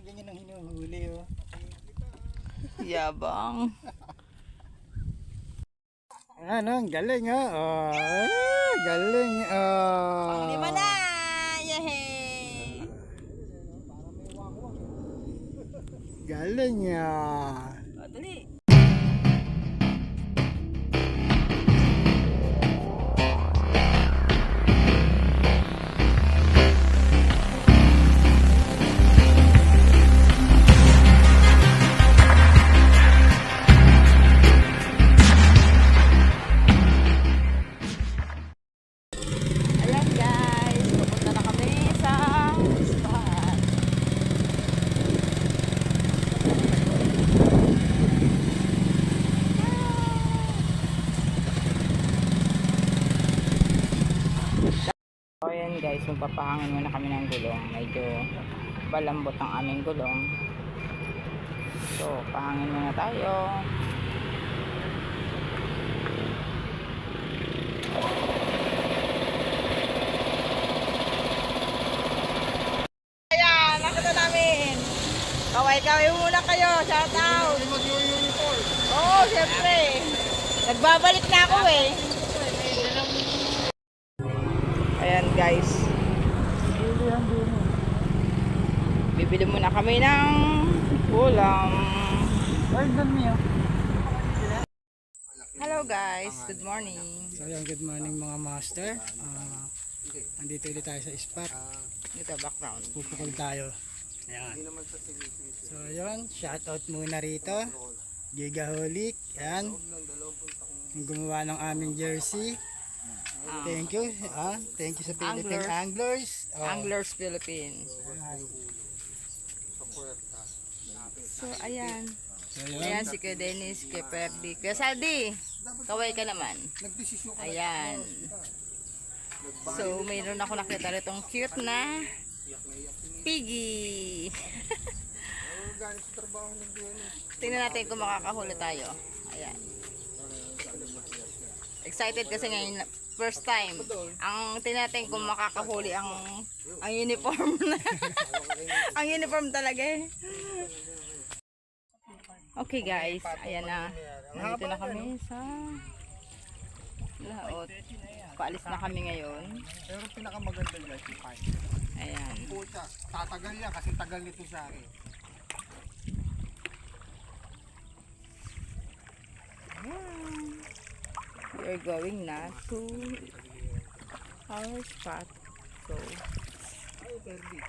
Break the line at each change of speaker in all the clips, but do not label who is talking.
ganyan ang hinuhuli oh.
Yabang.
Ano, ang galing ha. Oh. Ay, galing. Oh.
Lima na. Yehey.
Galing ah.
O, dali. Ayan guys, pupunta na kami sa spot. So ayan guys, magpapahangin muna kami ng gulong. Medyo balambot ang aming gulong. So, pahangin muna tayo. Ayan, nakita namin. Kaway-kaway muna kayo. Shout out. Oo, syempre. Nagbabalik na ako eh. Ayan guys. Bibili muna kami ng ulam. Hello guys, good morning.
So yan, good morning mga master. Andito ulit tayo sa spot.
Ito background.
Pupukol tayo. Ayan. So yun, shout out muna rito. Gigaholic. Yan. Yung gumawa ng aming jersey. Thank you. Thank you sa Philippine Anglers.
Anglers Philippines. So ayan.
So yun.
Ayan si Kuya Dennis, Kuya Perdi. Kuya Saldi, kaway ka naman. Ayan. So mayroon ako nakita ritong cute na piggy. Tingnan natin kung makakahuli tayo. Ayan. Excited kasi ngayon, first time. Ang tingnan natin kung makakahuli ang uniform na. Ang uniform talaga eh. Okay guys, ayan na. Nandito na kami sa laot. Paalis na kami ngayon.
Pero pinakamaganda dyan si Pai.
Ayan.
Pucha, tatagal yan kasi tagal nito sa akin.
We are going na to our spot. So,
Ay, Perdi.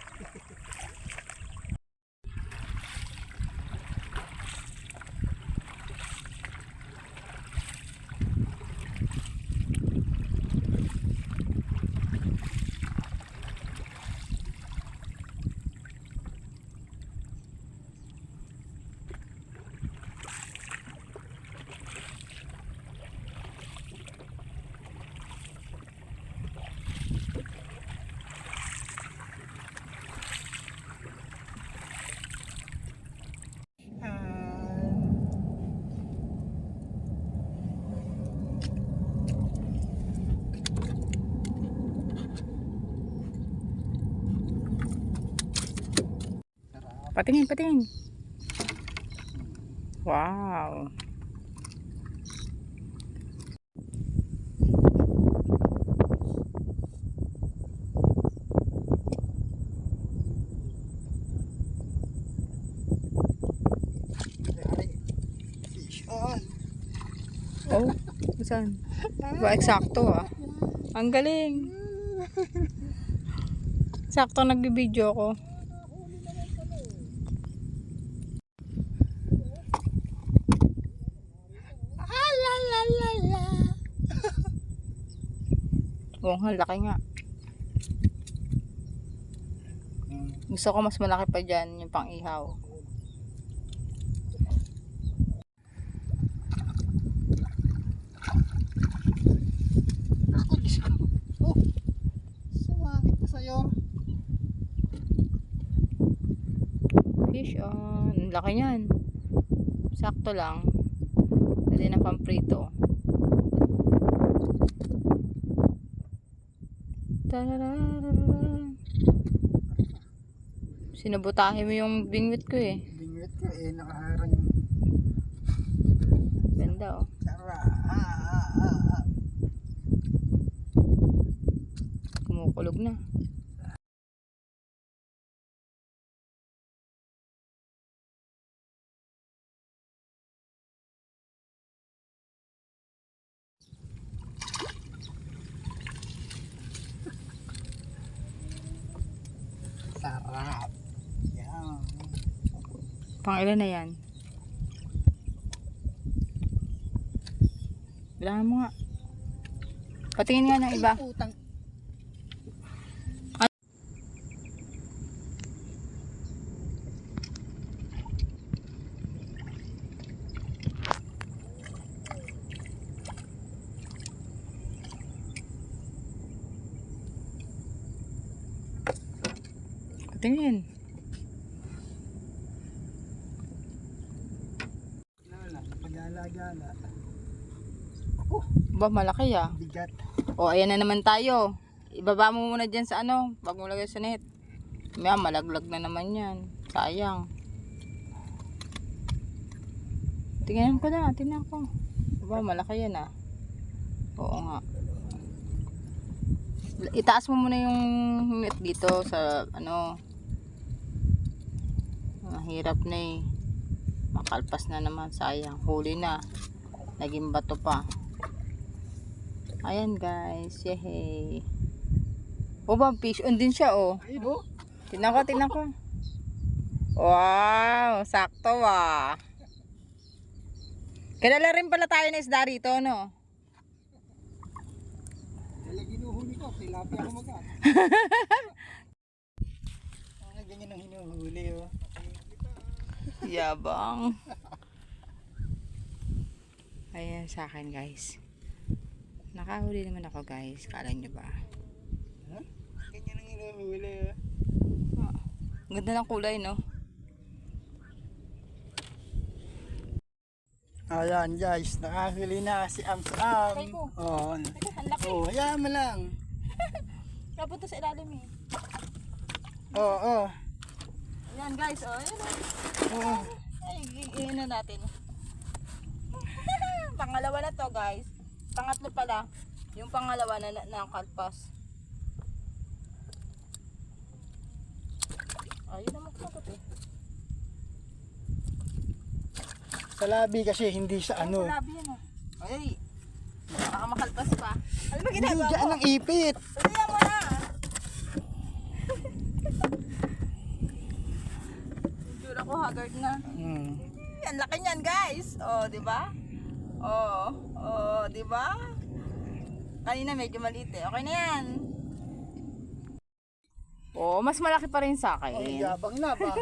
patingin, patingin. Wow. Oh, saan? Ba, eksakto ah. Ang galing. Sakto nagbibideo ko. Oo nga, laki nga. Gusto ko mas malaki pa dyan, yung pang ihaw.
Ako, Diyos ko. Oh, sumamit na sa'yo.
Fish on. Ang laki niyan. Sakto lang. Pwede na pamprito. Tarararara. Sinabotahe mo yung bingwit ko eh.
Bingwit ko eh, nakaharang.
Ganda oh.
Tara.
Kumukulog na.
Sarap. Yan.
Pang ilan na yan? Bilangan mo nga. Patingin nga ng iba.
Utang.
Patingin.
Pag-alagala.
Ba, malaki ah.
Bigat.
O, ayan na naman tayo. Ibaba mo muna dyan sa ano, bago mo lagay sa net. May malaglag na naman yan. Sayang. Tingnan ko na, tingnan ko. Ba, malaki yan ah. Oo nga. Itaas mo muna yung net dito sa ano. Mahirap na eh. Makalpas na naman, sayang. Huli na. Naging bato pa. Ayan guys, yehey. O ba, fish on din siya oh.
Ayun oh.
Tingnan ko, tingnan ko. Wow, sakto ah. Kilala rin pala tayo na isda rito, no?
Dala ginuhuli ko, tilapia ako mag-at. Ganyan ang hinuhuli oh.
Yabang. Ayan sa akin guys. Nakahuli naman ako guys. Kala nyo ba?
Huh? Ganyan ang hinuhuli oh.
Ang ganda ng kulay no?
Ayan guys, nakahuli na si Am.
Try ko.
Oh,
Ang laki.
oh, hayaan mo lang.
Kapunta sa ilalim eh.
Oo, oh.
Ayan guys, oh. Ayan
Oh.
Ay, iyan na natin. Pangalawa na to guys. Pangatlo pala. Yung pangalawa na nakalpas. Ayun naman ko eh.
Sa labi kasi hindi sa ano.
Labi yan ah. Ay, baka makalpas pa. Ano ba
Hindi
ginagawa
dyan
mo?
ang ipit.
Sabihan mo na. Jura ko haggard na. Ang laki niyan guys. Oh, di ba? Oh, di ba? Kanina medyo maliit eh. Okay na yan. Oh, mas malaki pa rin sa
Oh,
akin.
yabang na ba?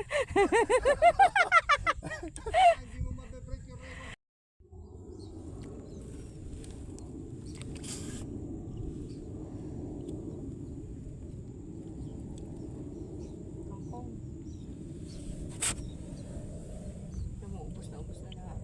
Ubus na lahat.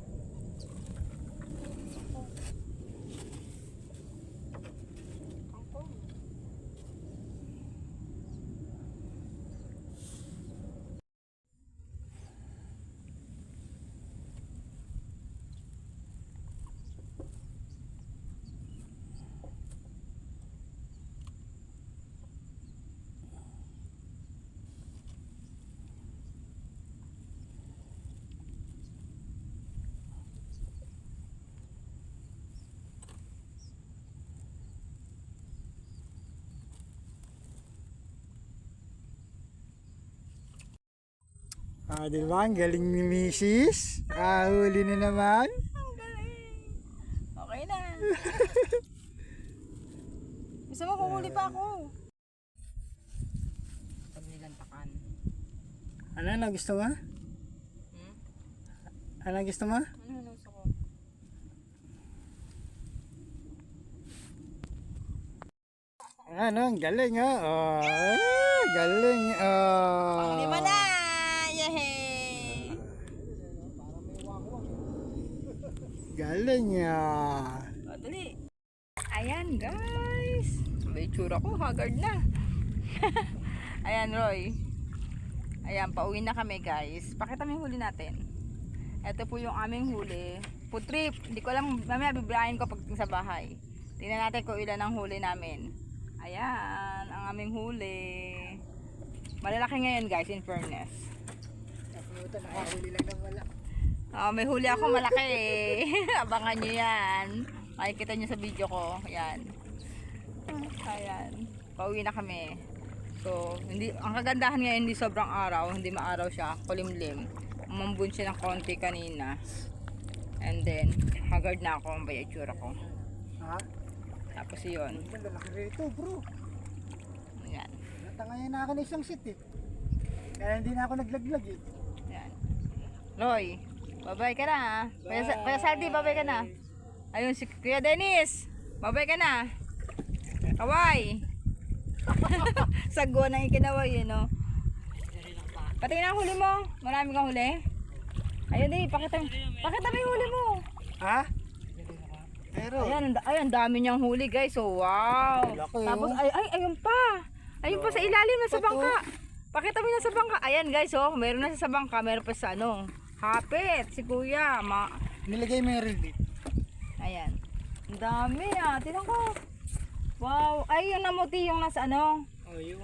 Ah, di ba? Ang galing ni Mrs. Ah, huli na naman.
Ang galing. Okay na. Gusto mo kuhuli pa ako. Pag nilantakan.
Ano na gusto mo? Ano gusto mo?
Ano gusto ko?
Ano, ang galing oh. Oh, galing oh.
Panglima na! Yehey!
Galing ah.
O, dali. Ayan guys. May tsura ko, haggard na. Ayan Roy. Ayan, pauwi na kami guys. Pakita mo yung huli natin. Ito po yung aming huli. Food trip. Hindi ko alam, mamaya bibrahin ko pag sa bahay. Tingnan natin kung ilan ang huli namin. Ayan, ang aming huli. Malalaki ngayon guys, in fairness.
Ito, nakahuli lang ng wala.
May huli ako malaki eh. Abangan nyo yan. Makikita nyo sa video ko. Ayan. Ayan. Pauwi na kami. So, hindi, ang kagandahan ngayon hindi sobrang araw. Hindi maaraw siya. Kulimlim. Umambun siya ng konti kanina. And then, haggard na ako ang bayatsura ko.
Ha?
Tapos yun.
Ang lalaki rito, bro.
Ayan.
Natangayan na ako ng isang sit eh. Kaya hindi na ako naglaglag eh.
Ayan. Roy, babay ka na ha. Kuya Saldi, babay ka na. Ayun si Kuya Dennis. Babay ka na. Kaway. Sagwa ng ikinaway yun, no? Patingin ang huli mo. Marami kang huli. Ayun din, pakita mo yung huli mo.
Ha? Pero,
Ayan, dami niyang huli guys. So, wow.
Laki,
Tapos,
oh.
ayun pa. Ayun pa sa ilalim na sa bangka. Pakita mo na sa bangka. Ayan guys, oh. Meron na sa bangka. Meron pa sa ano. Hapit. Si kuya.
nilagay mo yung reel dito.
Ayan. Ang dami ah. Tingnan ko. Wow. Ay, yung namuti yung nasa ano.
Oh, yung...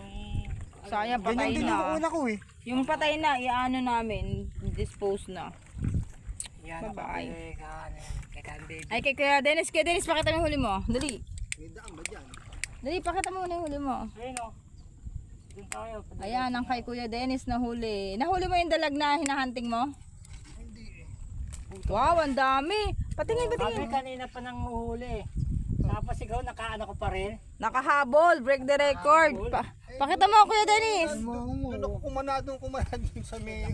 Sayang, patay
Ganyan din yung
na.
una ko eh.
Yung patay na, iano namin. Dispose na.
Yan,
Bye-bye.
baby.
Ay, kay Kuya Dennis. Kuya Dennis, pakita mo yung huli mo. Dali.
May daan ba dyan?
Dali, pakita mo muna yung huli mo.
Ayun o. Doon tayo.
Ayan, ang kay Kuya Dennis na huli. Nahuli mo yung dalag na hinahunting mo?
Hindi eh.
Wow, ang dami. Patingin.
Sabi kanina pa nang uhuli. Tapos ikaw nakaano ko pa rin.
Nakahabol, break the record. Pakita mo, Kuya Dennis.
Doon ako kumanadong sa may...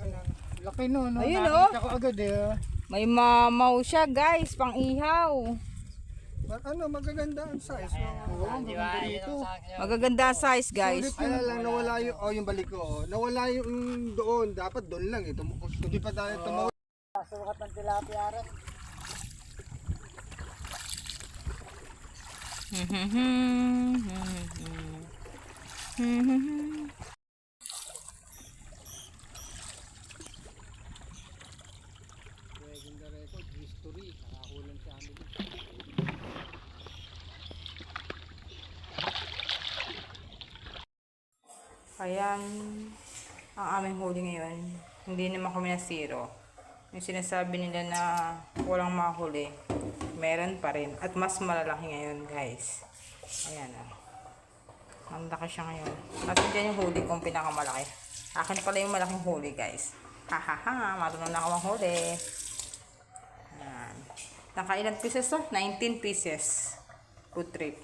Laki no, no?
Ayun,
Nakita ko agad eh.
May mamaw siya, guys, pang ihaw.
Ano, magaganda ang size. Oo,
Di ba?
maganda
Yun
dito.
ang sa akin.
Magaganda size, guys.
Ay lang, nawala yung... Oh, yung balik ko. Oh. Nawala yung doon. Dapat doon lang eh. Hindi pa tayo tumawag.
Sukat ng tilapia rin.
Maganda record, history. Nakakulang sa amin.
Ayan, ang aming huli ngayon. Hindi naman kami na zero. Yung sinasabi nila na walang mahuli, meron pa rin. At mas malalaki ngayon, guys. Ayan ah. Ang laki siya ngayon. At dyan yung huli kong pinakamalaki. Akin pala yung malaking huli, guys. Hahaha, marunong na ako manghuli. Ayan. Nakailan pieces to? 19 pieces. Food trip.